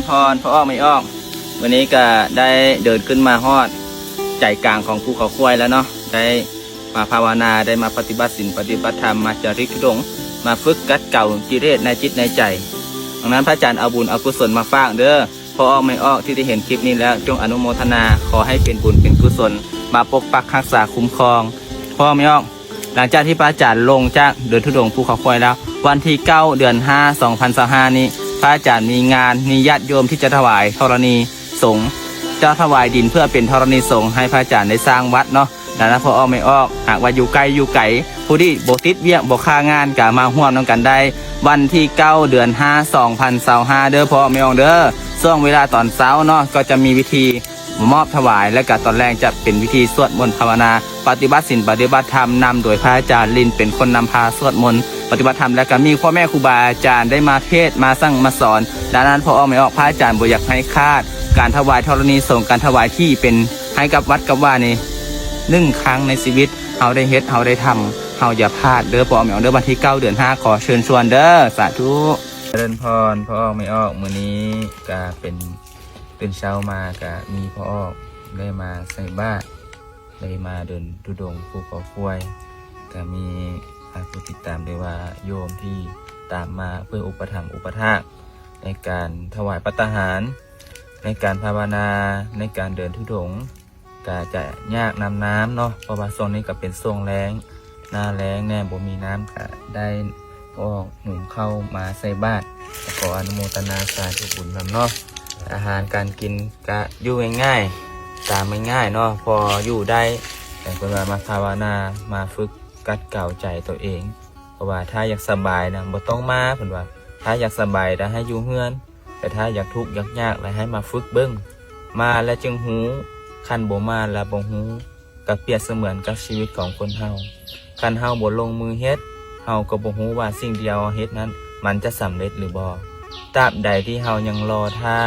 พรพระอ้อไม่ออกวันนี้ก็ได้เดินขึ้นมาฮอดใจกลางของภูเขาควายแล้วเนาะได้มาภาวนาได้มาปฏิบัติศีลปฏิบัติธรรมมาจาริกธุดงค์มาฝึกกัดเก่ากิเลสในจิตในใจดังนั้นพระอาจารย์เอาบุญเอากุศลมาฝากเด้อพระอ้อไม่ออกที่ได้เห็นคลิปนี้แล้วจงอนุโมทนาขอให้เป็นบุญเป็นกุศลมาปกปักรักษาคุ้มครองพระอ้อไม่ออกหลังจากที่พระอาจารย์ลงจากเดินธุดงค์ภูเขาควายแล้ววันที่9 เดือน 5 2025นี้พระอาจารย์มีงานมีญาติโยมที่จะถวายธรณีสงฆ์จะถวายดินเพื่อเป็นธรณีสงฆ์ให้พระอาจารย์ได้สร้างวัดเนาะดังนั้นพอออกไม่ออกหากว่าอยู่ไกลอยู่ไกลผู้ที่โบติดเวียงโบค่างานก็มาห่วมน้องกันได้วันที่9 เดือน 5 2025เด้อพอไม่ออกเด้อช่วงเวลาตอนเช้าเนาะก็จะมีวิธีมอบถวายและก็ตอนแรกจะเป็นวิธีสวดมนต์ภาวนาปฏิบัติศีลปฏิบัติธรรมนำโดยพระอาจารย์ลินเป็นคนนำพาสวดมนต์ปฏิบัติธรรมและก็มีพ่อแม่ครูบาอาจารย์ได้มาเทศมาสั่งมาสอนดังนั้นพอออกไม่ออกพระอาจารย์บ่อยากให้คาดการถวายธรณีสงฆ์การถวายที่เป็นให้กับวัดกับว่านี่1 ครั้งในชีวิตเฮาได้เฮ็ดเฮาได้ทำเฮาอย่าพลาดเด้อพอออกไม่ออกเด้อวันที่9 เดือน 5ขอเชิญชวนเด้อสาธุเจริญพรพอออกไม่ออกมื้อนี้ก็เป็นเช้ามาก็มีพอออกได้มาใส่บาตรได้มาเดินธุดงค์ภูเขาควายก็มีผู้ติดตามได้ว่าโยมที่ตามมาเพื่ออุปถัมภ์อุปถากในการถวายภัตตาหารในการภาวนาในการเดินธุดงค์ก็จะยากนำน้ำเนาะเพราะว่าช่วงนี้ก็เป็นช่วงแล้งหน้าแล้งแน่บ่มีน้ำก็ได้พอหนุนเข้ามาใส่บาตรขออนุโมทนาสาธุบุญนำเนาะอาหารการกินก็อยู่ง่ายๆตามง่ายๆเนาะพออยู่ได้แต่เวลามาภาวนามาฝึกกัดเก่าใจตัวเองเพราะว่าถ้าอยากสบายนะบ่ต้องมาเพิ่นว่าถ้าอยากสบายนะให้อยู่เฮือนแต่ถ้าอยากทุกข์อยากยากแล้วให้มาฝึกเบิ่งมาแล้วจึงหูคันบ่มาแล้วบ่ฮู้ก็เปรียบเสมือนกับชีวิตของคนเฮาคันเฮาบ่ลงมือเฮ็ดเฮาก็บ่ฮู้ว่าสิ่งที่เฮาเฮ็ดนั้นมันจะสำเร็จหรือบ่ตราบใดที่เฮายังรอท่า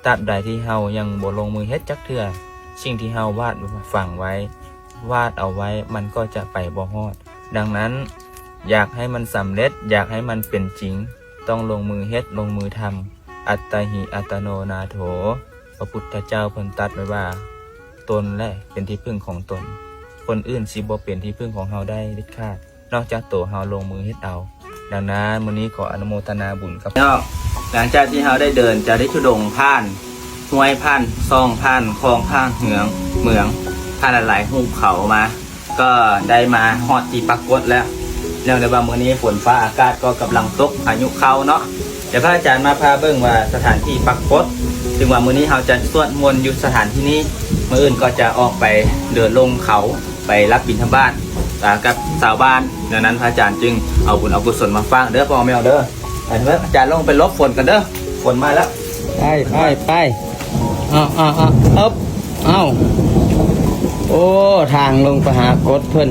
ตราบใดที่เฮายังบ่ลงมือเฮ็ดจักเทื่อสิ่งที่เฮาวาดฝังไว้วาดเอาไว้มันก็จะไปบ่ฮอดดังนั้นอยากให้มันสำเร็จอยากให้มันเป็นจริงต้องลงมือเฮ็ดลงมือทำอัตตหิอัตโนนาโถพระพุทธเจ้าเพิ่นตรัสไว้ว่าตนและเป็นที่พึ่งของตนคนอื่นสิบ่เป็นที่พึ่งของเฮาได้เด็ดขาดนอกจากตัวเฮาลงมือเฮ็ดเอาดังนั้นมื้อนี้ขออนุโมทนาบุญครับหลังจากที่เฮาได้เดินจะได้ธุดงค์ผ่านห้วยผ่านซองผ่านคลองผ่านเมืองผ่านหลายหุบเขามาก็ได้มาฮอดที่ปักกดแล้วเรื่องในว่ามื้อนี้ฝนฟ้าอากาศก็กำลังตกพายุเข้าเนาะเดี๋ยวพระอาจารย์มาพาเบิ่งว่าสถานที่ปักกดถึงว่ามื้อนี้เราจะสวดมนต์อยู่สถานที่นี้มื้ออื่นก็จะออกไปเดินลงเขาไปรับบิณฑบาตกับชาวบ้านดังนั้นพระอาจารย์จึงเอาบุญเอากุศลมาฝากเด้อพ่อแม่เด้ออาจารย์ลงไปลบฝนกันเด้อฝนมาแล้วไปเอาโอ้ทางลงไปหากดเพิ่น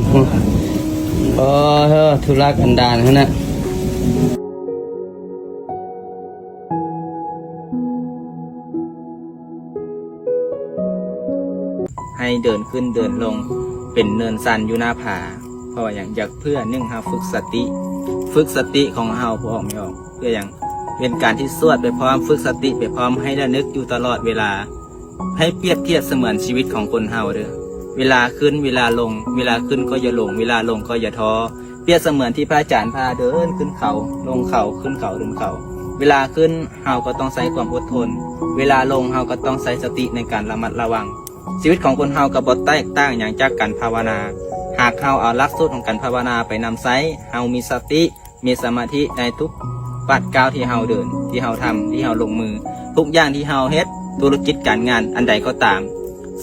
ธุระกันดารนะให้เดินขึ้นเดินลงเป็นเนินสันอยู่หน้าผาเพราะอย่างอยากเพื่อนึ่งเฮาฝึกสติของเฮาพอออกไม่ออกเพื่ออย่างเป็นการที่สวดไปพร้อมฝึกสติไปพร้อมให้ระลึกอยู่ตลอดเวลาให้เปรียบเทียบเสมือนชีวิตของคนเฮาเด้อเวลาขึ้นเวลาลงเวลาขึ้นก็อย่าหลงเวลาลงก็อย่าท้อเปรียบเสมือนที่พระอาจารย์พาเดินขึ้นเขาลงเขาขึ้นเขาลงเขาเวลาขึ้นเฮาก็ต้องใช้ความอดทนเวลาลงเฮาก็ต้องใช้สติในการระมัดระวังชีวิตของคนเฮาก็บ่แตกต่างอย่างจากการภาวนาหากเฮาเอาหลักสูตรของการภาวนาไปนำใช้เฮามีสติมีสมาธิในทุกปัดก้าวที่เฮาเดินที่เฮาทำที่เฮาลงมือทุกอย่างที่เฮาเฮ็ดธุรกิจการงานอันใดก็ตาม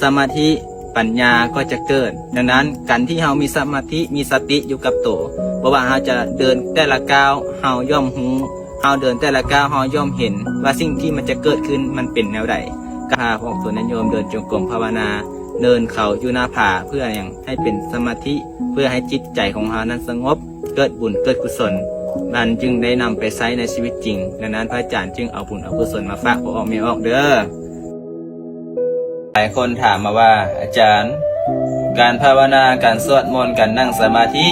สมาธิปัญญาก็จะเกิดดังนั้นการที่เฮามีสมาธิมีสติอยู่กับตัวเพราะว่าเฮาจะเดินแต่ละก้าวเฮาย่อมรู้เฮาเดินแต่ละก้าวเฮาย่อมเห็นว่าสิ่งที่มันจะเกิดขึ้นมันเป็นแนวใดก็หาของตัวนั้นโยมเดินจงกรมภาวนาเดินเขาอยู่หน้าผาเพื่ออย่างให้เป็นสมาธิเพื่อให้จิตใจของเฮานั้นสงบเกิดบุญเกิดกุศลมันจึงได้นำไปใช้ในชีวิตจริงดังนั้นพระอาจารย์จึงเอาบุญเอากุศลมาฝากพอออกไม่ออกเด้อหลายคนถามมาว่าอาจารย์การภาวนาการสวดมนต์การนั่งสมาธิ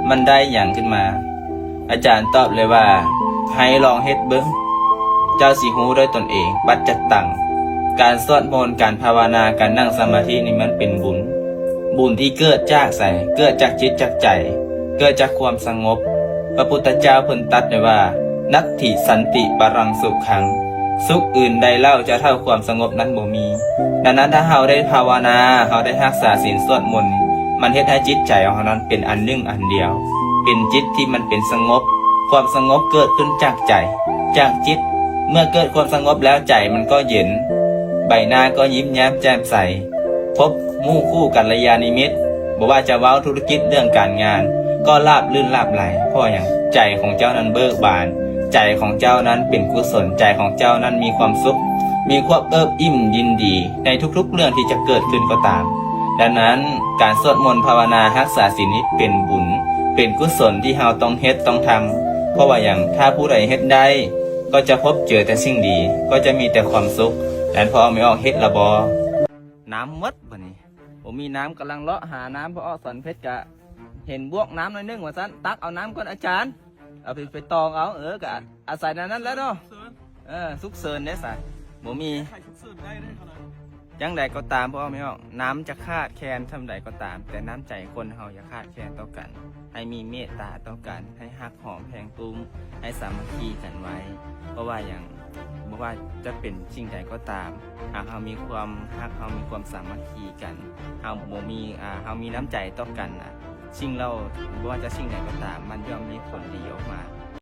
มันได้อย่างขึ้นมาอาจารย์ตอบเลยว่าให้ลองเฮ็ดเบิ่ง เจ้าสิฮู้ด้วยตนเองปัจจตังการสวดมนต์การภาวนาการนั่งสมาธินี่มันเป็นบุญบุญที่เกิดจากใสเกิดจากจิตจากใจเกิดจากความสงบพระพุทธเจ้าเพิ่นตรัสไว้ว่านัตถิสันติปรังสุขังสุขอื่นใดเล่าจะเท่าความสงบนั้นบ่มีดังนั้นถ้าเราได้ภาวนาเราได้รักษาศีลสวดมนต์มันเฮ็ดให้จิตใจของเรานั้นเป็นอันหนึ่งอันเดียวเป็นจิตที่มันเป็นสงบความสงบเกิดขึ้นจากใจจากจิตเมื่อเกิดความสงบแล้วใจมันก็เย็นใบหน้าก็ยิ้มแย้มแจ่มใสพบหมู่คู่กัลยาณมิตรบ่ว่าจะเว้าธุรกิจเรื่องการงานก็ราบรื่นราบไหลเพราะอย่างใจของเจ้านั้นเบิกบานใจของเจ้านั้นเป็นกุศลใจของเจ้านั้นมีความสุขมีความเอิบอิ่มยินดีในทุกๆเรื่องที่จะเกิดขึ้นก็ตามดังนั้นการสวดมนต์ภาวนารักษาศีลนี้เป็นบุญเป็นกุศลที่เราต้องเฮ็ดต้องทำเพราะว่าอย่างถ้าผู้ใดเฮ็ดได้ก็จะพบเจอแต่สิ่งดีก็จะมีแต่ความสุขแต่พอไม่ออกเฮ็ดละบอน้ำมดบ่นี่ผมมีน้ำกำลังเลาะหาน้ำพอสอนเพชรกะเห็นบวกน้ำหน่อยนึงว่าซั่นตักเอาน้ำก่อนอาจารย์เอาไปตองเอากะอาศัยนั้นแล้วเนาะสุกเซินได้สะบ่มีจังใดก็ตามเพราะไม่ออกน้ำจะขาดแคลนทำใดก็ตามแต่น้ำใจคนเฮาอย่าขาดแคลนต่อกันให้มีเมตตาต่อกันให้ฮักหอมแพงตุ้มให้สามัคคีกันไว้เพราะว่าอย่างบ่ว่าจะเป็นสิ่งใดก็ตามหากเฮามีความฮักเฮามีความสามัคคีกันเฮาบ่มีเฮามีน้ำใจต่อกันสิ่งเราบ่ว่าจะสิ่งใดก็ตามมันย่อมมีผลดีออกมา